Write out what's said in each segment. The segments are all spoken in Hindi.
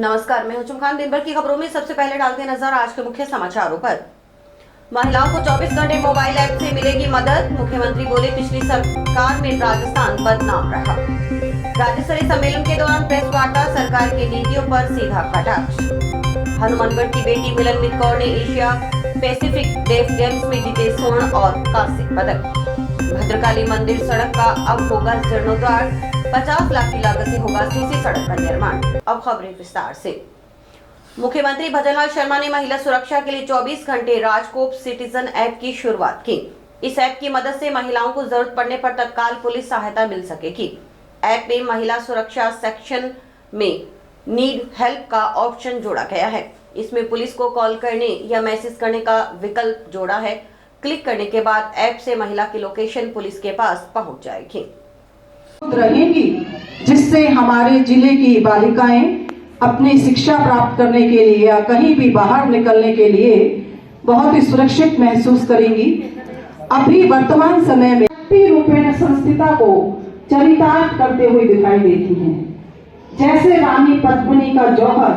नमस्कार, मैं हुजूम खान। दिन भर की खबरों में सबसे पहले डालते नजर आज के मुख्य समाचारों पर। महिलाओं को 24 घंटे मोबाइल ऐप से मिलेगी मदद। मुख्यमंत्री बोले पिछली सरकार में राजस्थान बदनाम रहा। राज्य स्तरीय सम्मेलन के दौरान प्रेस वार्ता, सरकार की नीतियों पर सीधा कटाक्ष। हनुमानगढ़ की बेटी मिलनमीत कौर ने एशिया पैसिफिक डेफ गेम्स में जीते स्वर्ण और कांस्य पदक। भद्रकाली मंदिर सड़क का अब होगा जीर्णोद्धार, 50 लाख की लागत से होगा सीसी सड़क का निर्माण। अब खबरें विस्तार से। मुख्यमंत्री भजनलाल शर्मा ने महिला सुरक्षा के लिए 24 घंटे राजकोप सिटीजन ऐप की शुरुआत की। इस ऐप की मदद से महिलाओं को जरूरत पड़ने पर तत्काल पुलिस सहायता मिल सकेगी। ऐप में महिला सुरक्षा सेक्शन में नीड हेल्प का ऑप्शन जोड़ा गया है। इसमें पुलिस को कॉल करने या मैसेज करने का विकल्प जोड़ा है। क्लिक करने के बाद ऐप से महिला की लोकेशन पुलिस के पास पहुंच जाएगी रहेगी, जिससे हमारे जिले की बालिकाएं अपनी शिक्षा प्राप्त करने के लिए या कहीं भी बाहर निकलने के लिए बहुत ही सुरक्षित महसूस करेंगी। अभी वर्तमान समय में रूपेण संस्थिता को चरितार्थ करते हुए दिखाई देती हैं। जैसे रानी पद्मिनी का जौहर,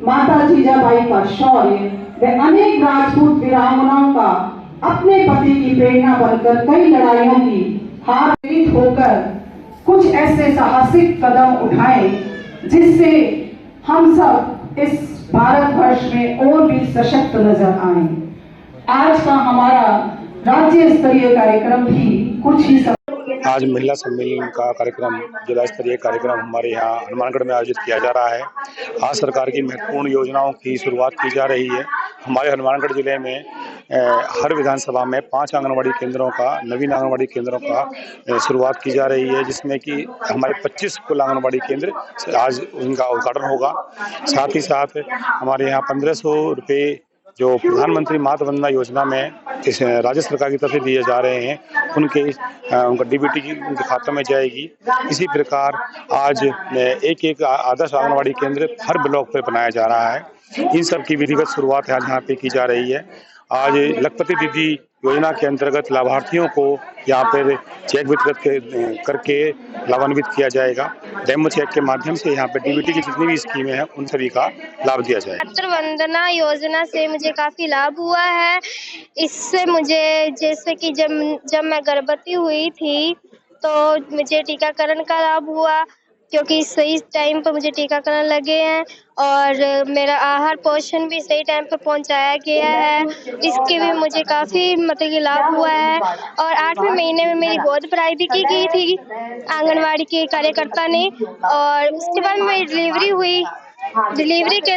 माता जीजाबाई का शौर्य व अनेक राजपूत वीरांगनाओं का अपने पति की प्रेरणा बनकर कई लड़ाइयों की हार होकर कुछ ऐसे साहसिक कदम उठाए जिससे हम सब इस भारतवर्ष में और भी सशक्त नजर आए। आज का हमारा राज्य स्तरीय कार्यक्रम भी कुछ ही आज महिला सम्मेलन का कार्यक्रम, जिला स्तरीय कार्यक्रम हमारे यहाँ हनुमानगढ़ में आयोजित किया जा रहा है। आज सरकार की महत्वपूर्ण योजनाओं की शुरुआत की जा रही है। हमारे हनुमानगढ़ जिले में हर विधानसभा में 5 आंगनबाड़ी केंद्रों का, नवीन आंगनबाड़ी केंद्रों का शुरुआत की जा रही है, जिसमें कि हमारे 25 कुल आंगनबाड़ी केंद्र आज उनका उद्घाटन होगा। साथ ही साथ हमारे यहाँ 1500 रुपये जो प्रधानमंत्री मातृ वंदना योजना में इस राज्य सरकार की तरफ से दिए जा रहे हैं, उनका डीबीटी की उनके खातों में जाएगी। इसी प्रकार आज एक आदर्श आंगनबाड़ी केंद्र हर ब्लॉक पर बनाया जा रहा है। इन सब की विधिवत शुरुआत आज यहाँ पे की जा रही है। आज लखपति दीदी योजना के अंतर्गत लाभार्थियों को यहाँ पर चेक वितरित करके लाभान्वित किया जाएगा। डेमो चेक के माध्यम से यहाँ पे डीबीटी की जितनी भी स्कीमें हैं उन सभी का लाभ दिया जाएगा। मातृ वंदना योजना से मुझे काफी लाभ हुआ है। इससे मुझे जैसे कि जब मैं गर्भवती हुई थी तो मुझे टीकाकरण का लाभ हुआ, क्योंकि सही टाइम पर मुझे टीकाकरण लगे हैं और मेरा आहार पोषण भी सही टाइम पर पहुंचाया गया है। इसके भी मुझे काफ़ी मतलब लाभ हुआ है। और 8वें महीने में मेरी गोद भराई भी की गई थी आंगनवाड़ी के कार्यकर्ता ने, और उसके बाद मेरी डिलीवरी हुई। डिलीवरी के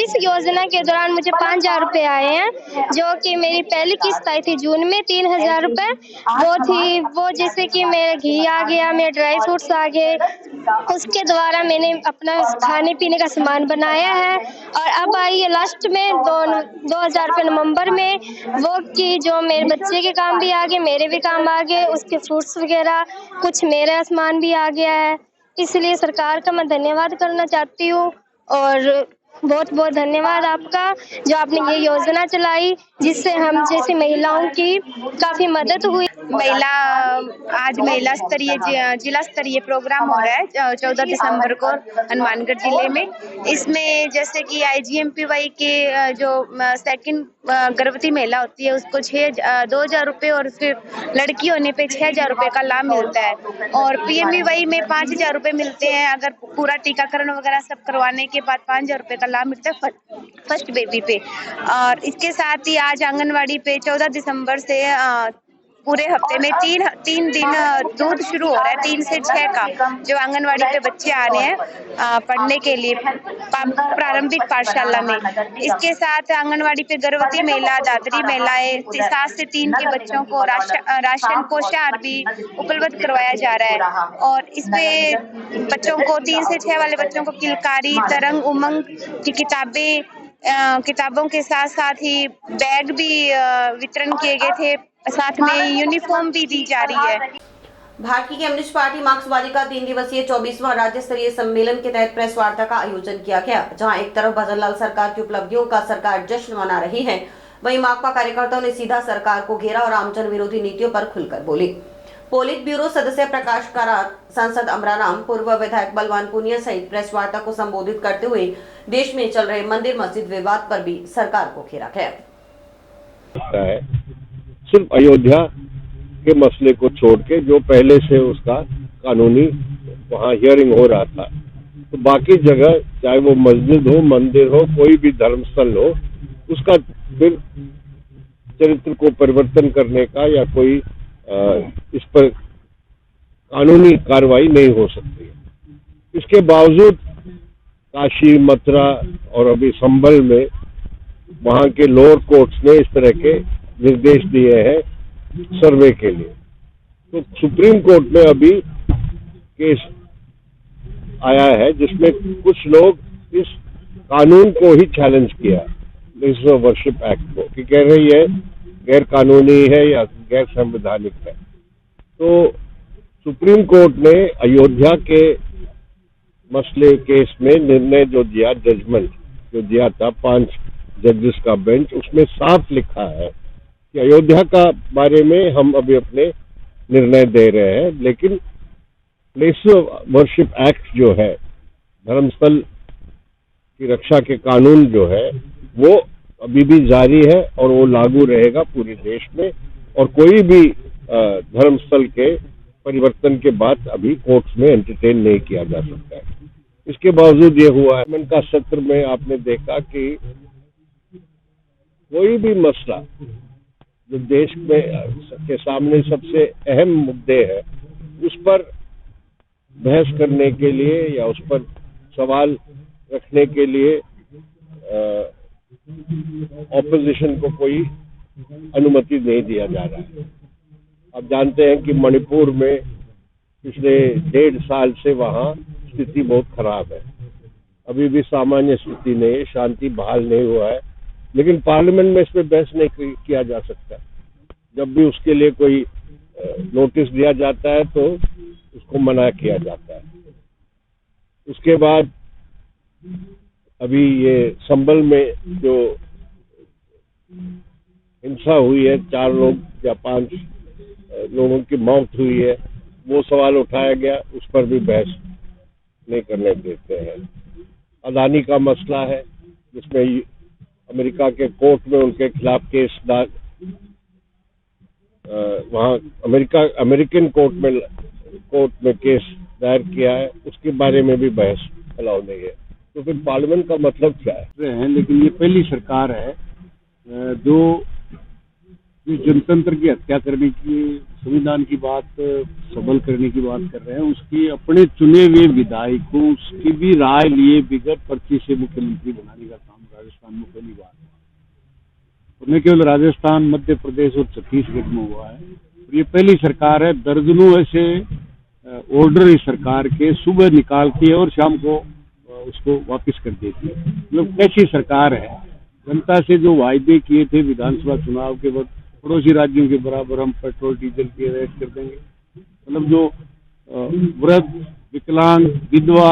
इस योजना के दौरान मुझे 5000 रुपये आए हैं, जो कि मेरी पहली किस्त आई थी जून में 3000 रुपये वो जैसे कि मेरा घी आ गया, मेरे ड्राई फ्रूट्स आ गए। उसके द्वारा मैंने अपना खाने पीने का सामान बनाया है। और अब आई है लास्ट में 2000 रुपये नवंबर में, वो कि जो मेरे बच्चे के काम भी आ गए, मेरे भी काम आ गए, उसके फ्रूट्स वगैरह कुछ मेरा सामान भी आ गया है। इसलिए सरकार का मैं धन्यवाद करना चाहती हूँ और बहुत बहुत धन्यवाद आपका, जो आपने ये योजना चलाई जिससे हम जैसी महिलाओं की काफ़ी मदद हुई। आज महिला स्तरीय जिला स्तरीय प्रोग्राम हो रहा है 14 दिसंबर को हनुमानगढ़ जिले में। इसमें जैसे कि IGMPY के जो सेकंड गर्भवती महिला होती है उसको 2000 रुपये और फिर लड़की होने पे 6000 रुपये का लाभ मिलता है। और PMVY में 5000 रुपये मिलते हैं। अगर पूरा टीकाकरण वगैरह सब करवाने के बाद 5000 रुपये का लाभ मिलता है फर्स्ट बेबी पे। और इसके साथ ही आज आंगनवाड़ी पे 14 दिसंबर से पूरे हफ्ते में तीन दिन दूध शुरू हो रहा है, 3 से 6 का, जो आंगनवाड़ी पे बच्चे आ रहे हैं पढ़ने के लिए प्रारंभिक पाठशाला में। इसके साथ आंगनवाड़ी पे गर्भवती महिला, दात्री महिलाएं 7 से 3 के बच्चों को राशन कोषाहार भी उपलब्ध करवाया जा रहा है। और इसमें बच्चों को 3 से 6 वाले बच्चों को किलकारी, तरंग, उमंग की किताबों के साथ साथ ही बैग भी वितरण किए गए थे, साथ में यूनिफॉर्म भी दी जा रही है। भारतीय कम्युनिस्ट पार्टी मार्क्सवादी का 3 दिवसीय 24वां राज्य स्तरीय सम्मेलन के तहत प्रेस वार्ता का आयोजन किया गया, जहां एक तरफ भजनलाल सरकार की उपलब्धियों का सरकार जश्न मना रही है, वहीं माकपा कार्यकर्ताओं ने सीधा सरकार को घेरा और आमजन विरोधी नीतियों पर खुलकर बोली। पोलित ब्यूरो सदस्य प्रकाश करात, सांसद अमराराम, पूर्व विधायक बलवान पुनिया सहित प्रेस वार्ता को संबोधित करते हुए देश में चल रहे मंदिर मस्जिद विवाद पर भी सरकार को घेरा है। सिर्फ अयोध्या के मसले को छोड़ के जो पहले से उसका कानूनी वहाँ हियरिंग हो रहा था, तो बाकी जगह चाहे वो मस्जिद हो, मंदिर हो, कोई भी धर्मस्थल हो, उसका फिर चरित्र को परिवर्तन करने का या कोई इस पर कानूनी कार्रवाई नहीं हो सकती। इसके बावजूद काशी, मथुरा और अभी संभल में वहाँ के लोअर कोर्ट्स ने इस तरह के निर्देश दिए हैं सर्वे के लिए। तो सुप्रीम कोर्ट में अभी केस आया है जिसमें कुछ लोग इस कानून को ही चैलेंज किया, प्लेसेस ऑफ वर्शिप एक्ट को, कि कह रही है गैर कानूनी है या गैर संवैधानिक है। तो सुप्रीम कोर्ट ने अयोध्या के मसले केस में निर्णय जो दिया, जजमेंट जो दिया था 5 जजेस का बेंच, उसमें साफ लिखा है कि अयोध्या का बारे में हम अभी अपने निर्णय दे रहे हैं, लेकिन प्लेसेस ऑफ वर्शिप एक्ट जो है, धर्मस्थल की रक्षा के कानून जो है, वो अभी भी जारी है और वो लागू रहेगा पूरे देश में। और कोई भी धर्मस्थल के परिवर्तन के बाद अभी कोर्ट्स में एंटरटेन नहीं किया जा सकता है। इसके बावजूद ये हुआ है, मन का सत्र में आपने देखा कि कोई भी मसला जो देश में के सामने सबसे अहम मुद्दे हैं, उस पर बहस करने के लिए या उस पर सवाल रखने के लिए ऑपोजिशन को कोई अनुमति नहीं दिया जा रहा है। आप जानते हैं कि मणिपुर में पिछले 1.5 साल से वहाँ स्थिति बहुत खराब है, अभी भी सामान्य स्थिति नहीं है, शांति बहाल नहीं हुआ है, लेकिन पार्लियामेंट में इस पर बहस नहीं किया जा सकता। जब भी उसके लिए कोई नोटिस दिया जाता है तो उसको मना किया जाता है। उसके बाद अभी ये संभल में जो हिंसा हुई है, 4 लोग या 5 लोगों की मौत हुई है, वो सवाल उठाया गया, उस पर भी बहस नहीं करने देते हैं। अदानी का मसला है जिसमें अमेरिका के कोर्ट में उनके खिलाफ केस वहाँ अमेरिकन कोर्ट में केस दायर किया है, उसके बारे में भी बहस अलाउ नहीं है। तो फिर पार्लियामेंट का मतलब क्या है? लेकिन ये पहली सरकार है जो जनतंत्र की हत्या करने की, संविधान की बात सबल करने की बात कर रहे हैं। उसकी अपने चुने हुए विधायकों उसकी भी राय लिए बिगड़ पर्ची से मुख्यमंत्री बनाने का काम राजस्थान में पहली बार है। और न केवल राजस्थान, मध्य प्रदेश और छत्तीसगढ़ में हुआ है। और ये पहली सरकार है, दर्जनों ऐसे ऑर्डर इस सरकार के सुबह निकालती है और शाम को उसको वापस कर देती है। मतलब कैसी सरकार है? जनता से जो वायदे किए थे विधानसभा चुनाव के वक्त, पड़ोसी राज्यों के बराबर हम पेट्रोल डीजल के रेट कर देंगे, मतलब जो वृद्ध, विकलांग, विधवा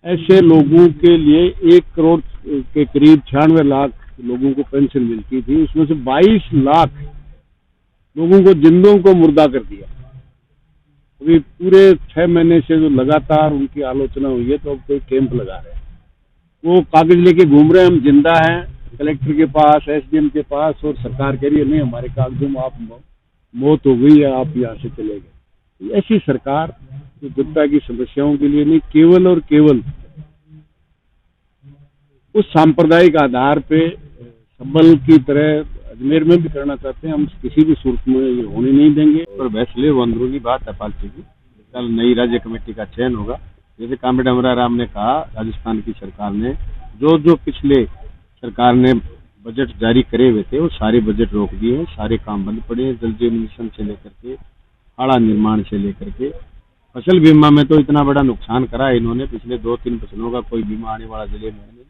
ऐसे लोगों के लिए 1 करोड़ के करीब 96 लाख लोगों को पेंशन मिलती थी, उसमें से 22 लाख लोगों को जिंदों को मुर्दा कर दिया। अभी पूरे 6 महीने से जो लगातार उनकी आलोचना हुई है, तो अब कोई कैंप लगा रहे हैं, वो कागज लेके घूम रहे हैं, हम जिंदा हैं, कलेक्टर के पास, एसडीएम के पास, और सरकार कह रही है नहीं हमारे कागजों में आप मौत हो गई है, आप यहाँ से चले गए। ऐसी सरकार जो जनता की समस्याओं के लिए नहीं, केवल और केवल उस सांप्रदायिक आधार पे संबल की तरह अजमेर में भी करना चाहते हैं, हम किसी भी सूरत में ये होने नहीं देंगे। पर वैसे वो अंदरूनी बात है पार्टी की, कल नई राज्य कमेटी का चयन होगा। जैसे कामरेड अमराराम ने कहा, राजस्थान की सरकार ने जो पिछले सरकार ने बजट जारी करे हुए थे वो सारे बजट रोक दिए हैं, सारे काम बंद पड़े हैं, जल जीवन मिशन से लेकर के खाड़ा निर्माण से लेकर के फसल बीमा में तो इतना बड़ा नुकसान करा है इन्होंने। पिछले 2-3 फसलों का कोई बीमा आने वाला जिले में नहीं,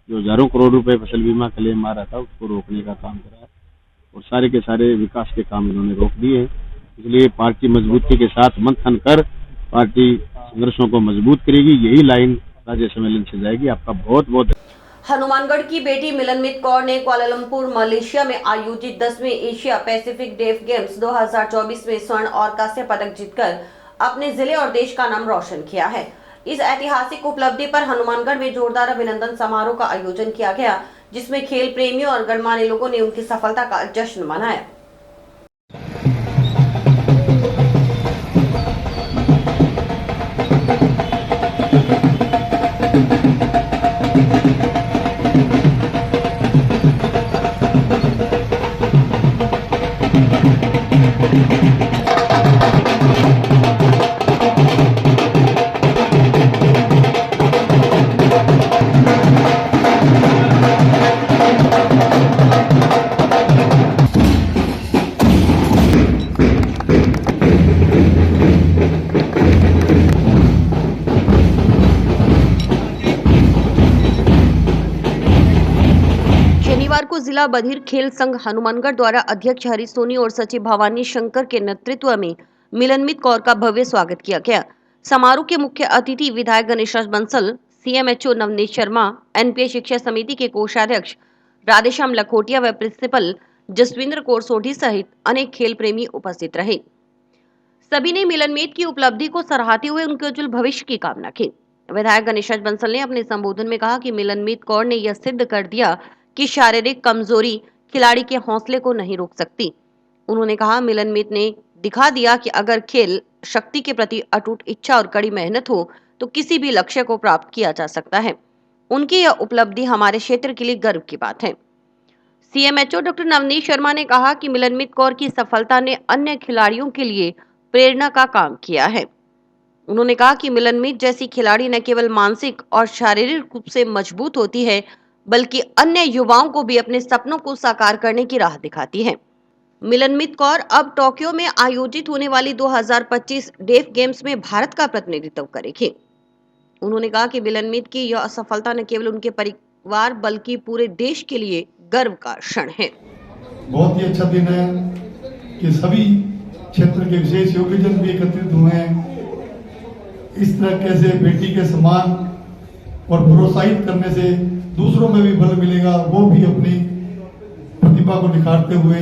जो हजारों करोड़ रुपए फसल बीमा क्लेम आ रहा था उसको रोकने का काम करा है, और सारे के सारे विकास के काम इन्होंने रोक दिए हैं। इसलिए पार्टी मजबूती के साथ मंथन कर पार्टी संघर्षों को मजबूत करेगी, यही लाइन राज्य सम्मेलन से जाएगी। आपका बहुत बहुत हनुमानगढ़ की बेटी मिलनमित कौर ने कुआलालंपुर मलेशिया में आयोजित 10वें एशिया पैसिफिक डेफ गेम्स 2024 में स्वर्ण और कांस्य पदक जीतकर अपने जिले और देश का नाम रोशन किया है। इस ऐतिहासिक उपलब्धि पर हनुमानगढ़ में जोरदार अभिनंदन समारोह का आयोजन किया गया, जिसमें खेल प्रेमियों और गणमान्य लोगों ने उनकी सफलता का जश्न मनाया। शनिवार को जिला बधिर खेल संघ हनुमानगढ़ द्वारा अध्यक्ष हरीश सोनी और सचिव भवानी शंकर के नेतृत्व में मिलनमित कौर का भव्य स्वागत किया गया। समारोह के मुख्य अतिथि विधायक गणेश बंसल, सीएमएचओ नवनीत शर्मा, एनपीए शिक्षा समिति के कोषाध्यक्ष राधेश्याम लखोटिया व प्रिंसिपल जसविंद्र कौर सोढ़ी सहित अनेक खेल प्रेमी उपस्थित रहे। सभी ने मिलनमित की उपलब्धि को सराहते हुए उनके उज्जवल भविष्य की कामना की। विधायक गणेश बंसल ने अपने संबोधन में कहा कि मिलनमित कौर ने यह सिद्ध कर दिया कि शारीरिक कमजोरी खिलाड़ी के हौसले को नहीं रोक सकती। उन्होंने कहा, मिलनमित ने दिखा दिया कि अगर खेल शक्ति के प्रति अटूट इच्छा और कड़ी मेहनत हो तो किसी भी लक्ष्य को प्राप्त किया जा सकता है। उनकी यह उपलब्धि हमारे क्षेत्र के लिए गर्व की बात है। सीएमएचओ डॉक्टर नवनीत शर्मा ने कहा कि मिलनमित कौर की सफलता ने अन्य खिलाड़ियों के लिए प्रेरणा का काम किया है। उन्होंने कहा कि मिलनमित जैसी खिलाड़ी न केवल मानसिक और शारीरिक रूप से मजबूत होती है, बल्कि अन्य युवाओं को भी अपने सपनों को साकार करने की राह दिखाती है। मिलनमित कौर अब टोक्यो में आयोजित होने वाली 2025 डेफ गेम्स में भारत का प्रतिनिधित्व करेगी। उन्होंने कहा कि मिलनमित की यह सफलता न केवल उनके परिवार बल्कि पूरे देश के लिए गर्व का क्षण है। बहुत ही अच्छा दिन है कि सभी क्षेत्र के विशेष योग्यजन भी एकत्रित हुए हैं। इस तरह कैसे बेटी के सम्मान और प्रोत्साहित करने से दूसरों में भी बल मिलेगा, वो भी अपनी प्रतिभा को निखारते हुए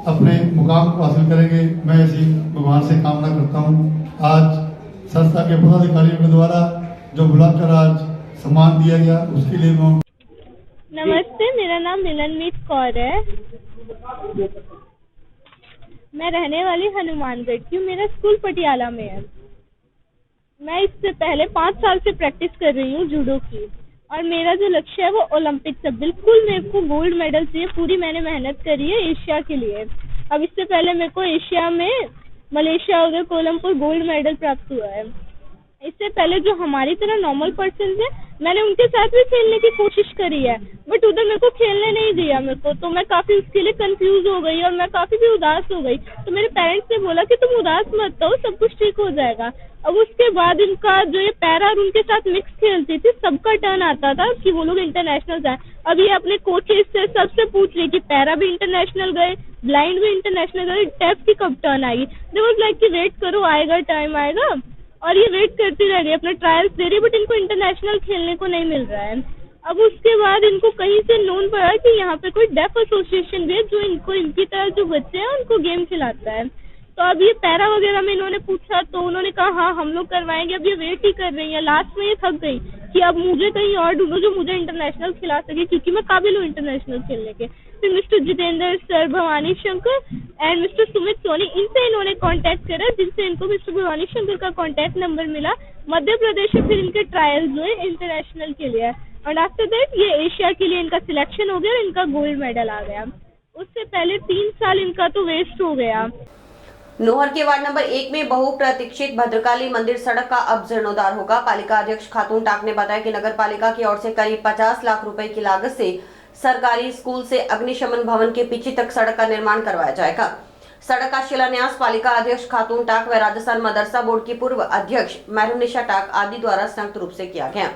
अपने मुकाम को हासिल करेंगे। मैं ऐसी भगवान से कामना करता हूँ। आज संस्था के पदाधिकारियों के द्वारा जो बुलाकर आज सम्मान दिया गया उसके लिए मैं नमस्ते, मेरा नाम मिलनमित कौर है। मैं रहने वाली हनुमानगढ़ की हूँ। मेरा स्कूल पटियाला में है। मैं इससे पहले 5 साल से प्रैक्टिस कर रही हूँ जूडो की, और मेरा जो लक्ष्य है वो ओलंपिक्स है। बिल्कुल मेरे को गोल्ड मेडल चाहिए। पूरी मैंने मेहनत करी है एशिया के लिए। अब इससे पहले मेरे को एशिया में मलेशिया और कोलंबो गोल्ड मेडल प्राप्त हुआ है। इससे पहले जो हमारी तरह नॉर्मल पर्सन है, मैंने उनके साथ भी खेलने की कोशिश करी है, बट उधर मेरे को खेलने नहीं दिया मेरे को। तो मैं काफी उसके लिए कंफ्यूज हो गई और मैं काफी भी उदास हो गई। तो मेरे पेरेंट्स ने बोला कि तुम उदास मत हो, सब कुछ ठीक हो जाएगा। अब उसके बाद इनका जो ये पैरा और उनके साथ मिक्स खेलती थी, सबका टर्न आता था कि वो लोग इंटरनेशनल जाए। अब ये अपने कोचेस से सबसे पूछ रही कि पैरा भी इंटरनेशनल गए, ब्लाइंड भी इंटरनेशनल गए, डेफ की कब टर्न आएगी। दे वाज लाइक कि वेट करो, आएगा, टाइम आएगा। और ये वेट करती रह गई, अपने ट्रायल्स दे रही, बट इनको इंटरनेशनल खेलने को नहीं मिल रहा है। अब उसके बाद इनको कहीं से नोन पड़ा कि यहाँ पे कोई डेफ एसोसिएशन भी है जो इनको इनकी तरह जो बच्चे हैं उनको गेम खिलाता है। तो अब ये पैरा वगैरह में इन्होंने पूछा तो उन्होंने कहा हाँ हम लोग करवाएंगे। अब ये वेट ही कर रही है। लास्ट में ये थक गई कि अब मुझे कहीं और ढूंढो जो मुझे इंटरनेशनल खिला सके, क्योंकि मैं काबिल हूँ इंटरनेशनल खेलने के। फिर Mr Jitendra sir, Bhavani Shankar and Mr Sumit Soni, इनसे इन्होंने कांटेक्ट करा, जिनसे इनको मिस्टर भवानी शंकर का कांटेक्ट नंबर मिला। मध्य प्रदेश में फिर इनके ट्रायल्स हुए इंटरनेशनल के लिए, और आफ्टर दैट ये एशिया के लिए इनका सिलेक्शन हो गया और इनका गोल्ड मेडल आ गया। उससे पहले 3 साल इनका तो वेस्ट हो गया। नोहर के वार्ड नंबर 1 में बहुप्रतीक्षित भद्रकाली मंदिर सड़क का अब जीर्णोद्धार होगा। पालिका अध्यक्ष खातून टाक ने बताया कि नगर पालिका की ओर से करीब 50 लाख रुपए की लागत से सरकारी स्कूल से अग्निशमन भवन के पीछे तक सड़क का निर्माण करवाया जाएगा। सड़क का शिलान्यास पालिका अध्यक्ष खातून टाक व राजस्थान मदरसा बोर्ड की पूर्व अध्यक्ष मैरुनिशा टाक आदि द्वारा संयुक्त रूप से किया गया।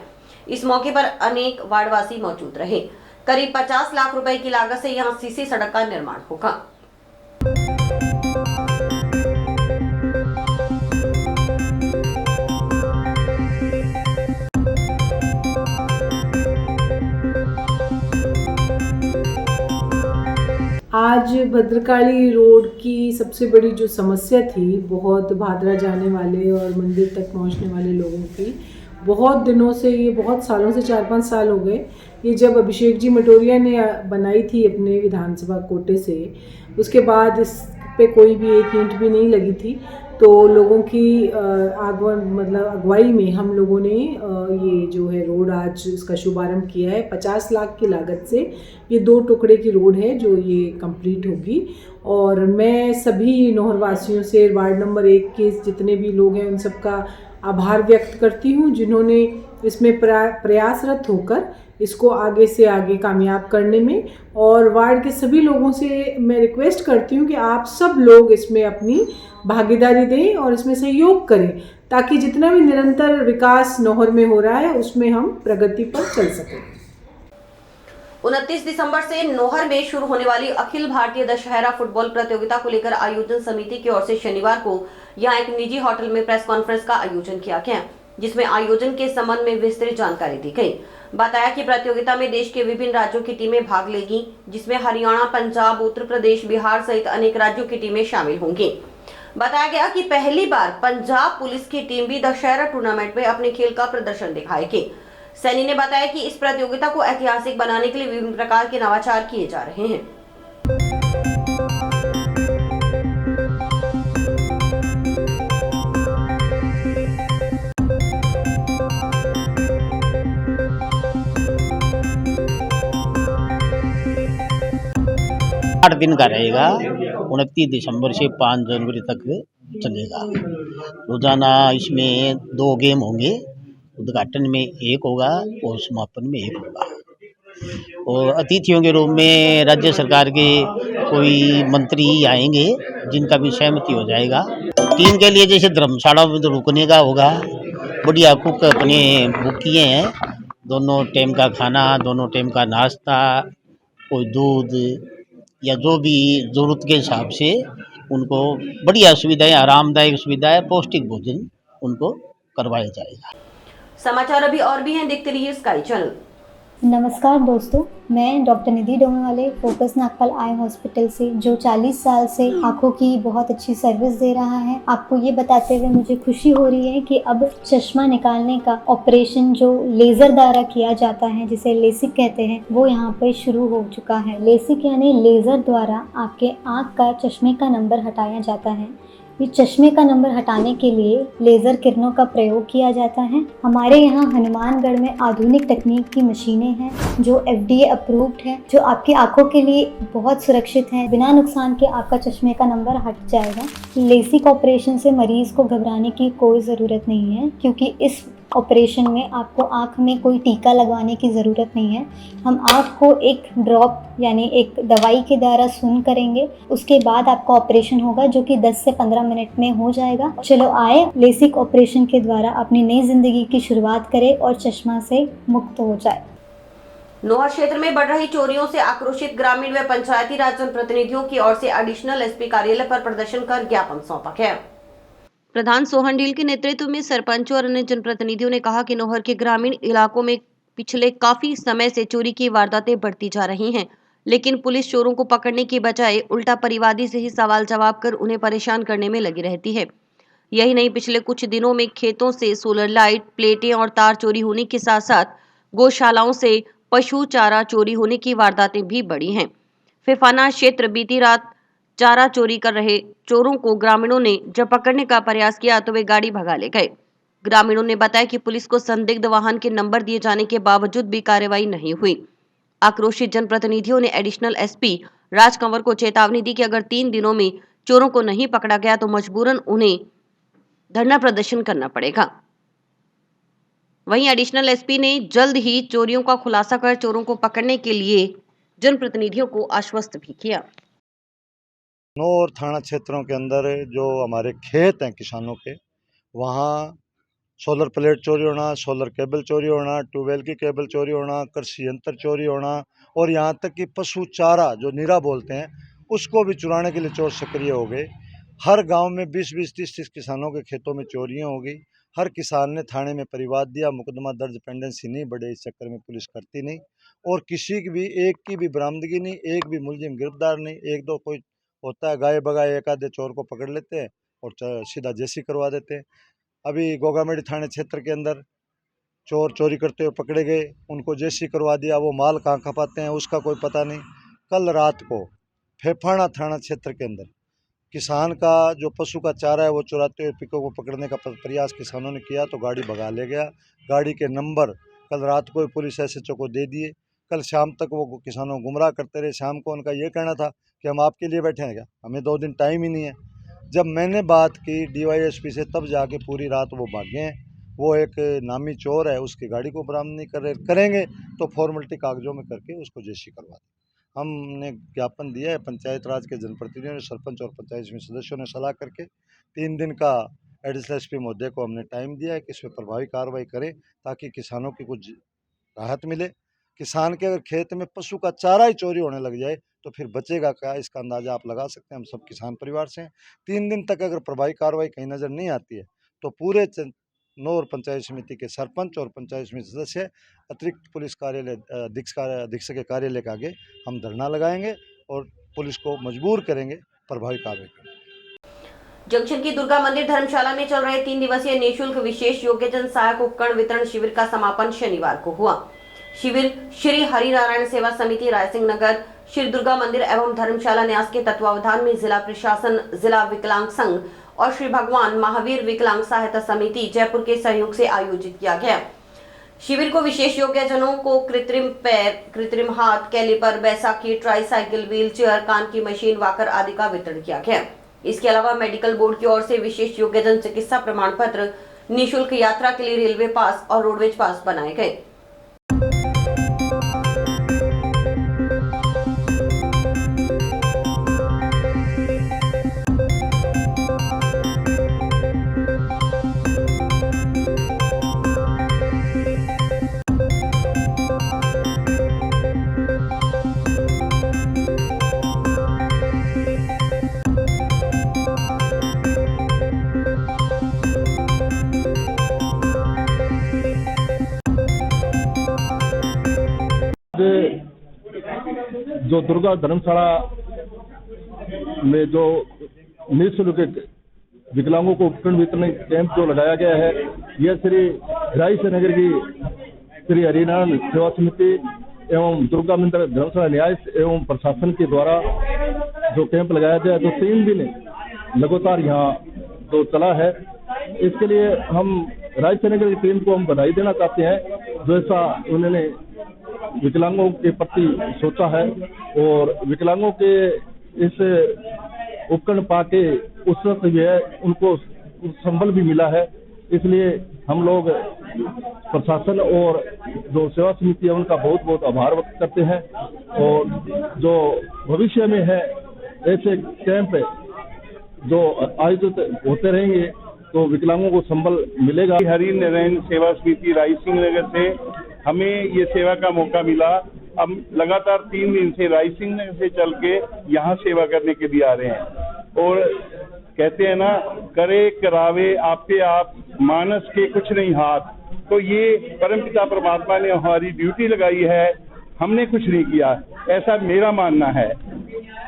इस मौके पर अनेक वार्डवासी मौजूद रहे। करीब 50 लाख रुपए की लागत से यहाँ सीसी सड़क का निर्माण होगा। आज भद्रकाली रोड की सबसे बड़ी जो समस्या थी, बहुत भादरा जाने वाले और मंदिर तक पहुंचने वाले लोगों की, बहुत दिनों से, ये बहुत सालों से 4-5 साल हो गए, ये जब अभिषेक जी मटोरिया ने बनाई थी अपने विधानसभा कोटे से, उसके बाद इस पे कोई भी एक ईंट भी नहीं लगी थी। तो लोगों की अगुवाई में हम लोगों ने ये जो है रोड आज इसका शुभारंभ किया है। 50 लाख की लागत से ये 2 टुकड़े की रोड है जो ये कंप्लीट होगी। और मैं सभी नौहर वासियों से, वार्ड नंबर 1 के जितने भी लोग हैं उन सबका आभार व्यक्त करती हूँ जिन्होंने इसमें प्रयासरत होकर इसको आगे से आगे कामयाब करने में, और वार्ड के सभी लोगों से मैं रिक्वेस्ट करती हूँ कि आप सब लोग इसमें अपनी भागीदारी दें और इसमें सहयोग करें ताकि जितना भी निरंतर विकास नौहर में हो रहा है उसमें हम प्रगति पर चल सकें। 29 दिसंबर से नौहर में शुरू होने वाली अखिल भारतीय दशहरा फुटबॉल प्रतियोगिता को लेकर आयोजन समिति की ओर से शनिवार को यहां एक निजी होटल में प्रेस कॉन्फ्रेंस का आयोजन किया गया, जिसमें आयोजन के संबंध में विस्तृत जानकारी दी गई। बताया कि प्रतियोगिता में देश के विभिन्न राज्यों की टीमें भाग लेगी, जिसमें हरियाणा, पंजाब, उत्तर प्रदेश, बिहार सहित अनेक राज्यों की टीमें शामिल होंगी। बताया गया कि पहली बार पंजाब पुलिस की टीम भी दशहरा टूर्नामेंट में अपने खेल का प्रदर्शन दिखाएगी। सैनी ने बताया कि इस प्रतियोगिता को ऐतिहासिक बनाने के लिए विभिन्न प्रकार के नवाचार किए जा रहे हैं। 8 दिन का रहेगा। 29 दिसंबर से 5 जनवरी तक चलेगा। रोजाना इसमें 2 गेम होंगे, उद्घाटन में 1 होगा और समापन में 1 होगा। और अतिथियों के रूप में राज्य सरकार के कोई मंत्री आएंगे जिनका भी सहमति हो जाएगा। टीम के लिए जैसे धर्मशाला में तो रुकने का होगा, बढ़िया कुक अपने बुक किए हैं, दोनों टाइम का खाना, दोनों टाइम का नाश्ता, कोई दूध या जो भी ज़रूरत के हिसाब से उनको बढ़िया सुविधाएं, आरामदायक सुविधाएं, पौष्टिक भोजन उनको करवाया जाएगा। समाचार अभी और भी हैं, देखते रहिए स्काई चैनल। नमस्कार दोस्तों, मैं डॉक्टर निधि डोमेवाले फोकस नागपाल आई हॉस्पिटल से, जो 40 साल से आँखों की बहुत अच्छी सर्विस दे रहा है। आपको ये बताते हुए मुझे खुशी हो रही है कि अब चश्मा निकालने का ऑपरेशन जो लेज़र द्वारा किया जाता है, जिसे लेसिक कहते हैं, वो यहाँ पे शुरू हो चुका है। लेसिक यानी लेज़र द्वारा आपके आँख का चश्मे का नंबर हटाया जाता है। ये चश्मे का नंबर हटाने के लिए लेज़र किरणों का प्रयोग किया जाता है। हमारे यहाँ हनुमानगढ़ में आधुनिक तकनीक की मशीनें हैं जो FDA अप्रूव्ड है, जो आपकी आंखों के लिए बहुत सुरक्षित है। बिना नुकसान के आपका चश्मे का नंबर हट जाएगा। लेसिक ऑपरेशन से मरीज को घबराने की कोई ज़रूरत नहीं है, क्योंकि इस ऑपरेशन में आपको आँख में कोई टीका लगवाने की ज़रूरत नहीं है। हम आँख को एक ड्रॉप यानी एक दवाई के द्वारा सून करेंगे, उसके बाद आपका ऑपरेशन होगा जो कि 10 से 15 मिनट में हो जाएगा। चलो आए, लेसिक ऑपरेशन के द्वारा अपनी नई जिंदगी की शुरुआत करें और चश्मा से मुक्त हो जाए। नौहर क्षेत्र में बढ़ रही चोरियों से आक्रोशित ग्रामीण व पंचायती राज जनप्रतिनिधियों की ओर से एडिशनल SP कार्यालय पर प्रदर्शन कर ज्ञापन सौंपा गया। प्रधान सोहन डील के नेतृत्व में सरपंचों और अन्य जनप्रतिनिधियों ने कहा कि नौहर के ग्रामीण इलाकों में पिछले काफी समय से चोरी की वारदातें बढ़ती जा रही हैं, लेकिन पुलिस चोरों को पकड़ने की बजाय उल्टा परिवादी से ही सवाल जवाब कर उन्हें परेशान करने में लगी रहती है। यही नहीं, पिछले कुछ दिनों में खेतों से सोलर लाइट, प्लेटें और तार चोरी होने के साथ साथ गौशालाओं से पशु चारा चोरी होने की वारदातें भी बढ़ी हैं। फिफाना क्षेत्र बीती रात चारा चोरी कर रहे चोरों को ग्रामीणों ने जब पकड़ने का प्रयास किया तो वे गाड़ी भगा ले गए। ग्रामीणों ने बताया कि पुलिस को संदिग्ध वाहन के नंबर दिए जाने के बावजूद भी कार्रवाई नहीं हुई। आक्रोशित जनप्रतिनिधियों ने एडिशनल SP राज कंवर को चेतावनी दी कि अगर 3 दिनों में चोरों को नहीं पकड़ा गया तो मजबूरन उन्हें धरना प्रदर्शन करना पड़ेगा। वहीं एडिशनल SP ने जल्द ही चोरियों का खुलासा कर चोरों को पकड़ने के लिए जनप्रतिनिधियों को आश्वस्त भी किया। नौहर थाना क्षेत्रों के अंदर जो हमारे खेत हैं किसानों के, वहाँ सोलर प्लेट चोरी होना, सोलर केबल चोरी होना, ट्यूबवेल की केबल चोरी होना, कृषि यंत्र चोरी होना और यहाँ तक कि पशु चारा जो नीरा बोलते हैं उसको भी चुराने के लिए चोर सक्रिय हो गए। हर गांव में 20-20, 30-30 किसानों के खेतों में चोरियां होगी हर किसान ने थाने में परिवाद दिया, मुकदमा दर्ज, पेंडेंसी नहीं बढ़े, इस चक्कर में पुलिस करती नहीं और किसी की भी एक की भी बरामदगी नहीं, एक भी मुलजिम गिरफ्तार नहीं। एक दो कोई होता है गाये बगाए, एक आधे चोर को पकड़ लेते हैं और सीधा जेसी करवा देते हैं। अभी गोगामेड़ी थाने क्षेत्र के अंदर चोर चोरी करते हुए पकड़े गए, उनको जेसी करवा दिया, वो माल कहाँ खपाते हैं उसका कोई पता नहीं। कल रात को फेफाना थाना क्षेत्र के अंदर किसान का जो पशु का चारा है वो चुराते हुए पिको को पकड़ने का प्रयास किसानों ने किया तो गाड़ी भगा ले गया। गाड़ी के नंबर कल रात को पुलिस SHO को दे दिए। कल शाम तक वो किसानों को गुमराह करते रहे। शाम को उनका ये कहना था कि हम आपके लिए बैठे हैं क्या, हमें 2 दिन टाइम ही नहीं है। जब मैंने बात की DYSP से तब जाके पूरी रात वो भागे हैं। वो एक नामी चोर है, उसकी गाड़ी को बरामद नहीं करेंगे तो फॉर्मेलिटी कागजों में करके उसको जेसी करवा दें। हमने ज्ञापन दिया है, पंचायत राज के जनप्रतिनिधियों ने, सरपंच और पंचायत समिति सदस्यों ने सलाह करके 3 दिन का एडिशनल SP महोदय को हमने टाइम दिया है कि इस पर प्रभावी कार्रवाई करें ताकि किसानों की कुछ राहत मिले। किसान के अगर खेत में पशु का चारा ही चोरी होने लग जाए तो फिर बचेगा क्या, इसका अंदाजा आप लगा सकते हैं। हम सब किसान परिवार से हैं। 3 दिन तक अगर प्रभावी कार्रवाई कहीं नज़र नहीं आती है तो पूरे नौर पंचायत समिति के सरपंच और पंचायत समिति सदस्य अतिरिक्त पुलिस कार्यालय अधीक्षक के कार्यालय के आगे हम धरना लगाएंगे और पुलिस को मजबूर करेंगे प्रभावी कार्रवाई करें। जंक्शन की दुर्गा मंदिर धर्मशाला में चल रहे 3 दिवसीय निःशुल्क विशेष योग्यजन सहायक उपकरण वितरण शिविर का समापन शनिवार को हुआ। शिविर श्री हरिनारायण सेवा समिति रायसिंह नगर, श्री दुर्गा मंदिर एवं धर्मशाला न्यास के तत्वावधान में जिला प्रशासन, जिला विकलांग संघ और श्री भगवान महावीर विकलांग सहायता समिति जयपुर के सहयोग से आयोजित किया गया। शिविर को विशेष योग्यजनों को कृत्रिम पैर, कृत्रिम हाथ, कैलिपर, बैसाखी, ट्राईसाइकिल, व्हीलचेयर, कान की मशीन, वॉकर आदि का वितरण किया गया। इसके अलावा मेडिकल बोर्ड की ओर से विशेष योग्यजन चिकित्सा प्रमाण पत्र, निःशुल्क यात्रा के लिए रेलवे पास और रोडवेज पास बनाए गए। जो दुर्गा धर्मशाला में जो निःशुल्क विकलांगों को उपकरण वितरण कैंप जो लगाया गया है, यह श्री रायसिंह नगर की श्री हरिनारायण सेवा समिति एवं दुर्गा मंदिर धर्मशाला न्याय एवं प्रशासन के द्वारा जो कैंप लगाया गया जो 3 दिन लगातार यहाँ जो चला है, इसके लिए हम रायसिंह नगर की टीम को हम बधाई देना चाहते हैं। जो ऐसा उन्होंने विकलांगों के प्रति सोचा है और विकलांगों के इस उपकरण पाके उस वक्त जो है उनको संबल भी मिला है। इसलिए हम लोग प्रशासन और जो सेवा समिति है उनका बहुत बहुत आभार व्यक्त करते हैं और जो भविष्य में है ऐसे कैंप जो आयोजित होते रहेंगे तो विकलांगों को संबल मिलेगा। हरिनारायण सेवा समिति रायसिंह नगर से हमें ये सेवा का मौका मिला। हम लगातार 3 दिन से रायसिंह नगर से चल के यहाँ सेवा करने के लिए आ रहे हैं और कहते हैं ना, करे करावे आपे आप, मानस के कुछ नहीं हाथ। तो ये परमपिता परमात्मा ने हमारी ड्यूटी लगाई है, हमने कुछ नहीं किया, ऐसा मेरा मानना है।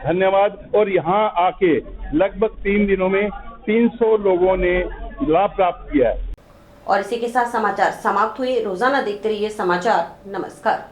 धन्यवाद। और यहाँ आके लगभग 3 दिनों में 300 लोगों ने लाभ प्राप्त किया है। और इसी के साथ समाचार समाप्त हुए। रोजाना देखते रहिए समाचार। नमस्कार।